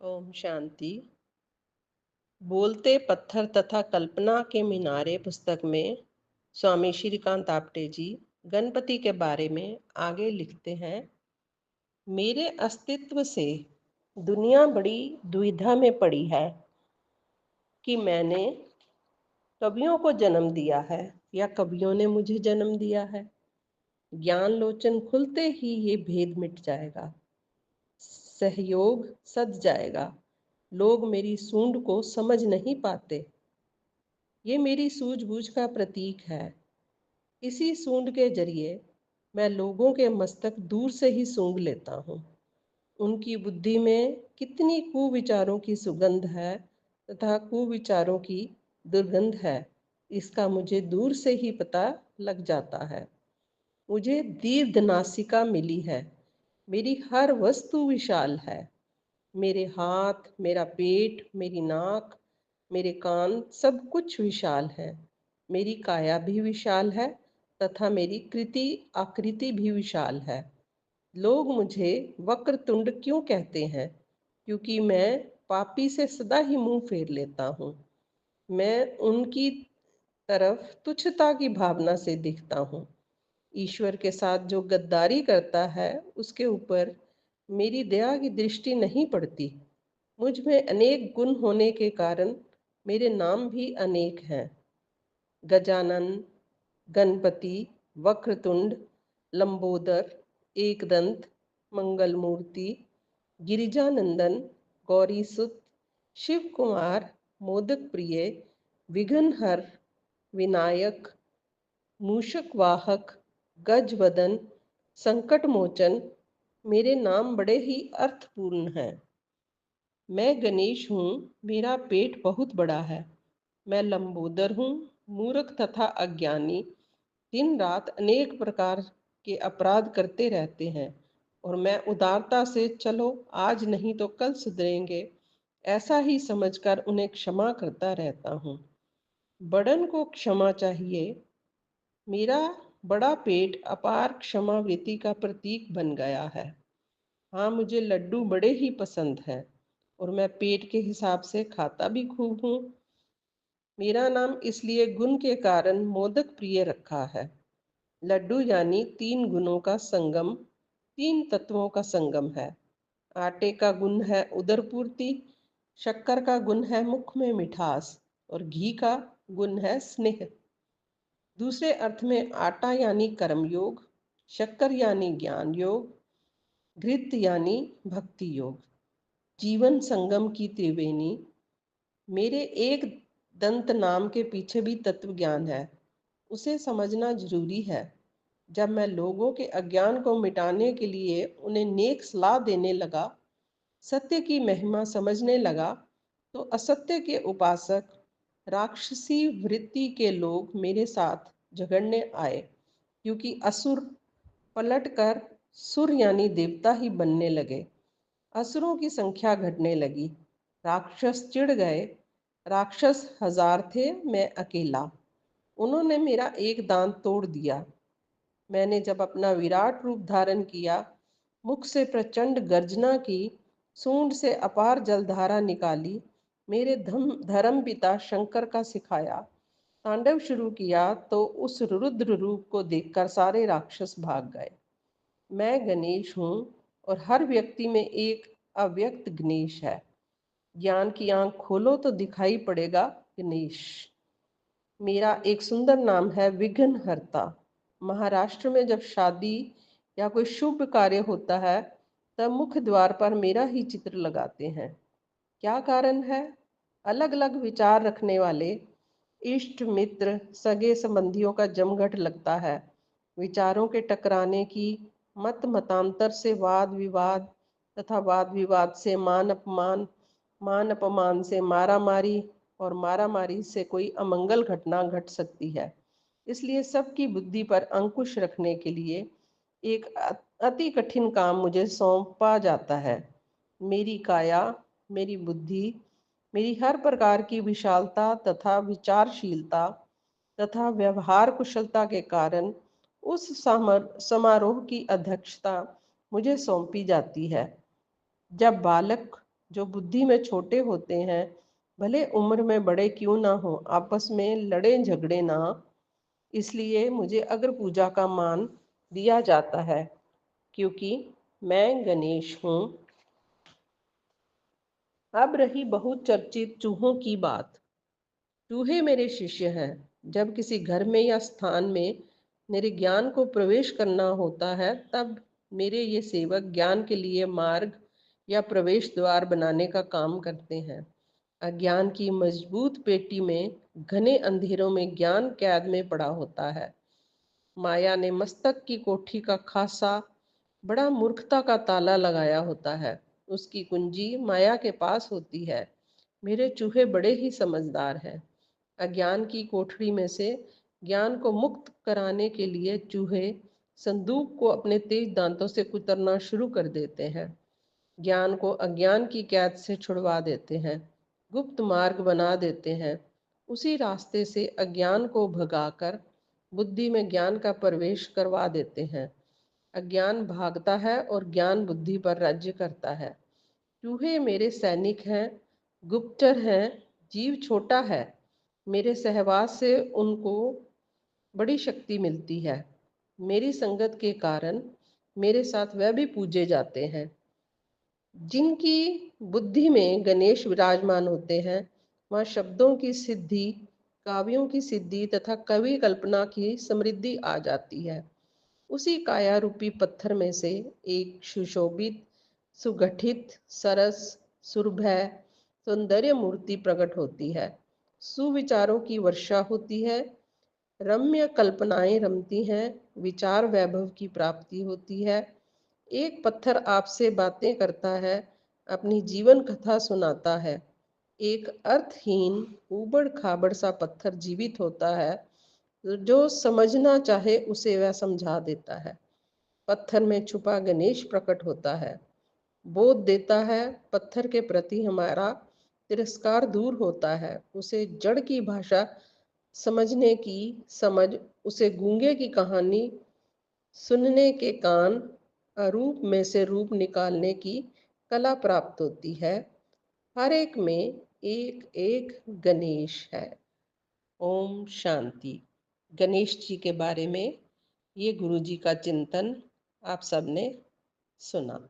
ओम शांति। बोलते पत्थर तथा कल्पना के मीनारे पुस्तक में स्वामी श्रीकांत आप्टे जी गणपति के बारे में आगे लिखते हैं। मेरे अस्तित्व से दुनिया बड़ी दुविधा में पड़ी है कि मैंने कवियों को जन्म दिया है या कवियों ने मुझे जन्म दिया है। ज्ञान लोचन खुलते ही ये भेद मिट जाएगा, सहयोग सज जाएगा। लोग मेरी सूंड को समझ नहीं पाते। ये मेरी सूझबूझ का प्रतीक है। इसी सूंड के जरिए मैं लोगों के मस्तक दूर से ही सूंघ लेता हूँ। उनकी बुद्धि में कितनी कुविचारों की सुगंध है तथा कुविचारों की दुर्गंध है, इसका मुझे दूर से ही पता लग जाता है। मुझे दीर्घ नासिका मिली है। मेरी हर वस्तु विशाल है। मेरे हाथ, मेरा पेट, मेरी नाक, मेरे कान, सब कुछ विशाल है। मेरी काया भी विशाल है तथा मेरी कृति आकृति भी विशाल है। लोग मुझे वक्रतुंड क्यों कहते हैं? क्योंकि मैं पापी से सदा ही मुंह फेर लेता हूँ। मैं उनकी तरफ तुच्छता की भावना से दिखता हूँ। ईश्वर के साथ जो गद्दारी करता है उसके ऊपर मेरी दया की दृष्टि नहीं पड़ती। मुझ में अनेक गुण होने के कारण मेरे नाम भी अनेक हैं। गजानन, गणपति, वक्रतुंड, लंबोदर, एकदंत, मंगलमूर्ति, गिरिजानंदन, गौरीसुत, शिव कुमार, मोदक प्रिय, विघ्नहर, विनायक, मूषक वाहक, गजवदन, संकट मोचन, मेरे नाम बड़े ही अर्थपूर्ण हैं। मैं गणेश हूँ। मेरा पेट बहुत बड़ा है। मैं लंबोदर हूँ, मूर्ख तथा अज्ञानी। दिन रात अनेक प्रकार के अपराध करते रहते हैं और मैं उदारता से चलो आज नहीं तो कल सुधरेंगे ऐसा ही समझकर उन्हें क्षमा करता रहता हूँ। बड़न को क्षमा चाहिए। मेरा बड़ा पेट अपार क्षमावृत्ति का प्रतीक बन गया है। हाँ, मुझे लड्डू बड़े ही पसंद हैं और मैं पेट के हिसाब से खाता भी खूब हूँ। मेरा नाम इसलिए गुण के कारण मोदक प्रिय रखा है। लड्डू यानी तीन गुणों का संगम, तीन तत्वों का संगम है। आटे का गुण है उदर पूर्ति, शक्कर का गुण है मुख में मिठास और घी का गुण है स्नेह। दूसरे अर्थ में आटा यानी कर्म योग, शक्कर यानी ज्ञान योग, घृत यानी भक्ति योग। जीवन संगम की त्रिवेणी। मेरे एक दंत नाम के पीछे भी तत्व ज्ञान है। उसे समझना जरूरी है। जब मैं लोगों के अज्ञान को मिटाने के लिए उन्हें नेक सलाह देने लगा, सत्य की महिमा समझने लगा, तो असत्य के उपासक, राक्षसी वृत्ति के लोग मेरे साथ झगड़ने आए, क्योंकि असुर पलटकर सुर यानी देवता ही बनने लगे। असुरों की संख्या घटने लगी। राक्षस चिढ़ गए। राक्षस हजार थे, मैं अकेला। उन्होंने मेरा एक दांत तोड़ दिया। मैंने जब अपना विराट रूप धारण किया, मुख से प्रचंड गर्जना की, सूंड से अपार जलधारा निकाली, मेरे धर्म पिता शंकर का सिखाया तांडव शुरू किया, तो उस रुद्र रूप को देखकर सारे राक्षस भाग गए। मैं गणेश हूँ और हर व्यक्ति में एक अव्यक्त गणेश है। ज्ञान की आंख खोलो तो दिखाई पड़ेगा गणेश। मेरा एक सुंदर नाम है विघ्नहर्ता। महाराष्ट्र में जब शादी या कोई शुभ कार्य होता है, तब मुख्य द्वार पर मेरा ही चित्र लगाते हैं। क्या कारण है? अलग अलग विचार रखने वाले इष्ट मित्र सगे संबंधियों का जमघट लगता है। विचारों के टकराने की, मत मतांतर से वाद विवाद तथा वाद विवाद से मान अपमान, मान अपमान से मारा मारी और मारा मारी से कोई अमंगल घटना घट सकती है। इसलिए सबकी बुद्धि पर अंकुश रखने के लिए एक अति कठिन काम मुझे सौंपा जाता है। मेरी काया, मेरी बुद्धि, मेरी हर प्रकार की विशालता तथा विचारशीलता तथा व्यवहार कुशलता के कारण उस समारोह की अध्यक्षता मुझे सौंपी जाती है। जब बालक जो बुद्धि में छोटे होते हैं, भले उम्र में बड़े क्यों ना हो, आपस में लड़े झगड़े ना। इसलिए मुझे अग्र पूजा का मान दिया जाता है, क्योंकि मैं गणेश हूँ। अब रही बहुत चर्चित चूहों की बात। चूहे मेरे शिष्य हैं। जब किसी घर में या स्थान में मेरे ज्ञान को प्रवेश करना होता है, तब मेरे ये सेवक ज्ञान के लिए मार्ग या प्रवेश द्वार बनाने का काम करते हैं। अज्ञान की मजबूत पेटी में घने अंधेरों में ज्ञान कैद में पड़ा होता है। माया ने मस्तक की कोठी का खासा बड़ा मूर्खता का ताला लगाया होता है। उसकी कुंजी माया के पास होती है। मेरे चूहे बड़े ही समझदार हैं। अज्ञान की कोठरी में से ज्ञान को मुक्त कराने के लिए चूहे संदूक को अपने तेज दांतों से कुतरना शुरू कर देते हैं। ज्ञान को अज्ञान की कैद से छुड़वा देते हैं, गुप्त मार्ग बना देते हैं। उसी रास्ते से अज्ञान को भगाकर बुद्धि में ज्ञान का प्रवेश करवा देते हैं। अज्ञान भागता है और ज्ञान बुद्धि पर राज्य करता है। चूहे मेरे सैनिक हैं, गुप्तचर हैं। जीव छोटा है, मेरे सहवास से उनको बड़ी शक्ति मिलती है। मेरी संगत के कारण मेरे साथ वह भी पूजे जाते हैं। जिनकी बुद्धि में गणेश विराजमान होते हैं, वहाँ शब्दों की सिद्धि, काव्यों की सिद्धि तथा कवि कल्पना की समृद्धि आ जाती है। उसी काया रूपी पत्थर में से एक सुशोभित, सुगठित, सरस, सुरभय, सौंदर्य मूर्ति प्रकट होती है। सुविचारों की वर्षा होती है, रम्य कल्पनाएं रमती हैं, विचार वैभव की प्राप्ति होती है। एक पत्थर आपसे बातें करता है, अपनी जीवन कथा सुनाता है। एक अर्थहीन ऊबड़ खाबड़ सा पत्थर जीवित होता है, जो समझना चाहे उसे वह समझा देता है। पत्थर में छुपा गणेश प्रकट होता है, बोध देता है। पत्थर के प्रति हमारा तिरस्कार दूर होता है। उसे जड़ की भाषा समझने की समझ, उसे गूंगे की कहानी सुनने के कान, अरूप में से रूप निकालने की कला प्राप्त होती है। हर एक में एक एक गणेश है। ओम शांति। गणेश जी के बारे में ये गुरु जी का चिंतन आप सबने सुना।